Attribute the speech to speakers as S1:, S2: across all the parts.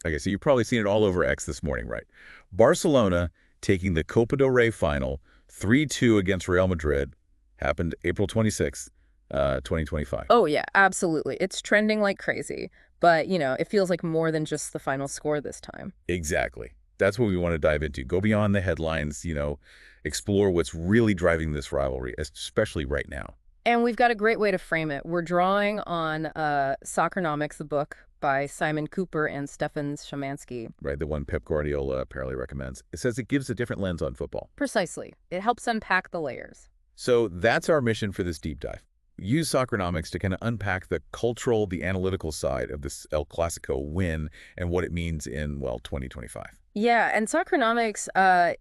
S1: Okay, so you've probably seen it all over X this morning, right? Barcelona taking the Copa del Rey final 3-2 against Real Madrid. Happened April 26th, 2025.
S2: Oh, yeah, absolutely. It's trending like crazy. But, it feels like more than just the final score this time.
S1: Exactly. That's what we want to dive into. Go beyond the headlines, explore what's really driving this rivalry, especially right now.
S2: And we've got a great way to frame it. We're drawing on Soccernomics, the book by Simon Kuper and Stefan Szymanski.
S1: Right, the one Pep Guardiola apparently recommends. It says it gives a different lens on football.
S2: Precisely. It helps unpack the layers.
S1: So that's our mission for this deep dive. Use Soccernomics to kind of unpack the cultural, the analytical side of this El Clásico win and what it means in, well, 2025.
S2: Yeah, and Soccernomics,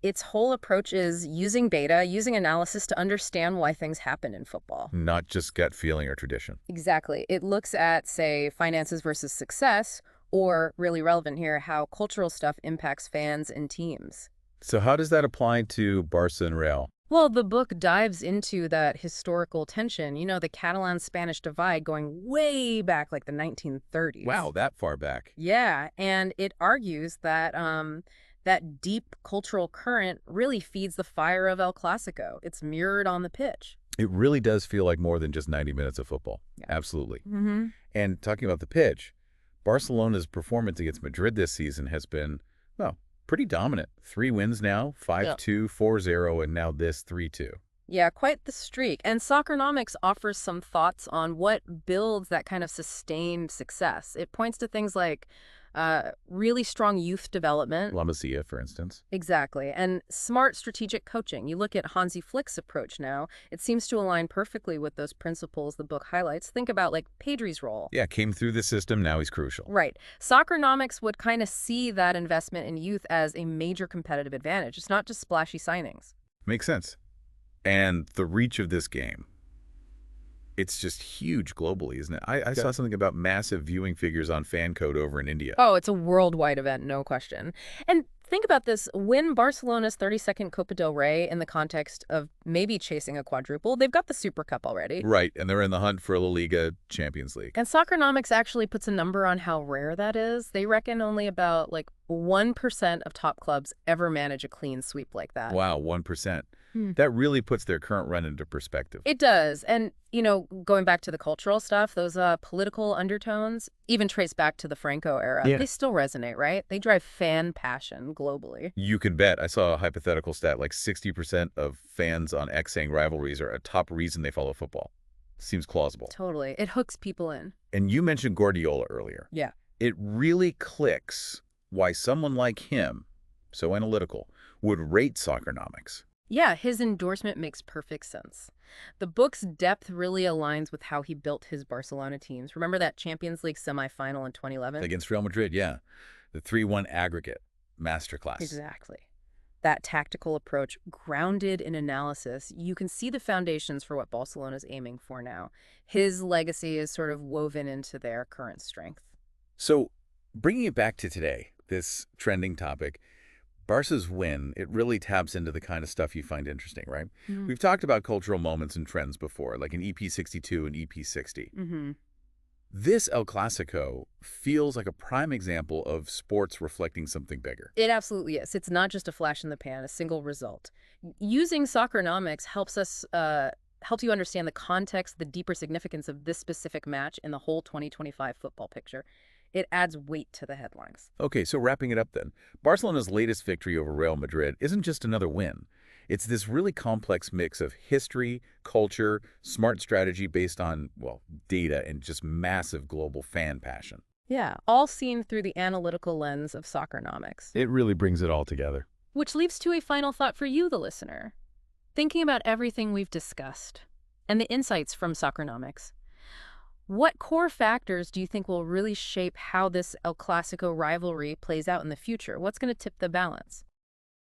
S2: its whole approach is using data, using analysis to understand why things happen in football.
S1: Not just gut feeling or tradition.
S2: Exactly. It looks at, say, finances versus success, or, really relevant here, how cultural stuff impacts fans and teams.
S1: So how does that apply to Barca and Real?
S2: Well, the book dives into that historical tension, the Catalan-Spanish divide going way back like the 1930s.
S1: Wow, that far back.
S2: Yeah, and it argues that that deep cultural current really feeds the fire of El Clásico. It's mirrored on the pitch.
S1: It really does feel like more than just 90 minutes of football.
S2: Yeah.
S1: Absolutely.
S2: Mm-hmm.
S1: And talking about the pitch, Barcelona's performance against Madrid this season has been, well, pretty dominant. 3 wins now, 5-2, 4-0, and now this 3-2.
S2: Yeah, quite the streak. And Soccernomics offers some thoughts on what builds that kind of sustained success. It points to things like really strong youth development.
S1: La Masia, for instance.
S2: Exactly. And smart strategic coaching. You look at Hansi Flick's approach now, it seems to align perfectly with those principles the book highlights. Think about like Pedri's role.
S1: Yeah, came through the system, now he's crucial.
S2: Right. Soccernomics would kind of see that investment in youth as a major competitive advantage. It's not just splashy signings.
S1: Makes sense. And the reach of this game, it's just huge globally, isn't it? I saw something about massive viewing figures on fan code over in India.
S2: Oh, it's a worldwide event, no question. And think about this. Win Barcelona's 32nd Copa del Rey in the context of maybe chasing a quadruple. They've got the Super Cup already.
S1: Right, and they're in the hunt for La Liga Champions League.
S2: And Soccernomics actually puts a number on how rare that is. They reckon only about like 1% of top clubs ever manage a clean sweep like that.
S1: Wow, 1%. That really puts their current run into perspective.
S2: It does. And, going back to the cultural stuff, those political undertones, even trace back to the Franco era, they still resonate, right? They drive fan passion globally.
S1: You can bet. I saw a hypothetical stat, like 60% of fans on X saying rivalries are a top reason they follow football. Seems plausible.
S2: Totally. It hooks people in.
S1: And you mentioned Guardiola earlier.
S2: Yeah.
S1: It really clicks why someone like him, so analytical, would rate Soccernomics.
S2: Yeah, his endorsement makes perfect sense. The book's depth really aligns with how he built his Barcelona teams. Remember that Champions League semifinal in 2011?
S1: Against Real Madrid, yeah. The 3-1 aggregate masterclass.
S2: Exactly. That tactical approach, grounded in analysis, you can see the foundations for what Barcelona's aiming for now. His legacy is sort of woven into their current strength.
S1: So, bringing it back to today, this trending topic, Barca's win, it really taps into the kind of stuff you find interesting, right? We've talked about cultural moments and trends before, like in EP62 and EP60. This El Clásico feels like a prime example of sports reflecting something bigger.
S2: It absolutely is. It's not just a flash in the pan, a single result. Using Soccernomics helps you understand the context, the deeper significance of this specific match in the whole 2025 football picture. It adds weight to the headlines.
S1: Okay, so wrapping it up then. Barcelona's latest victory over Real Madrid isn't just another win. It's this really complex mix of history, culture, smart strategy based on, well, data and just massive global fan passion.
S2: Yeah, all seen through the analytical lens of Soccernomics.
S1: It really brings it all together.
S2: Which leaves to a final thought for you, the listener. Thinking about everything we've discussed and the insights from Soccernomics, what core factors do you think will really shape how this El Clásico rivalry plays out in the future? What's going to tip the balance?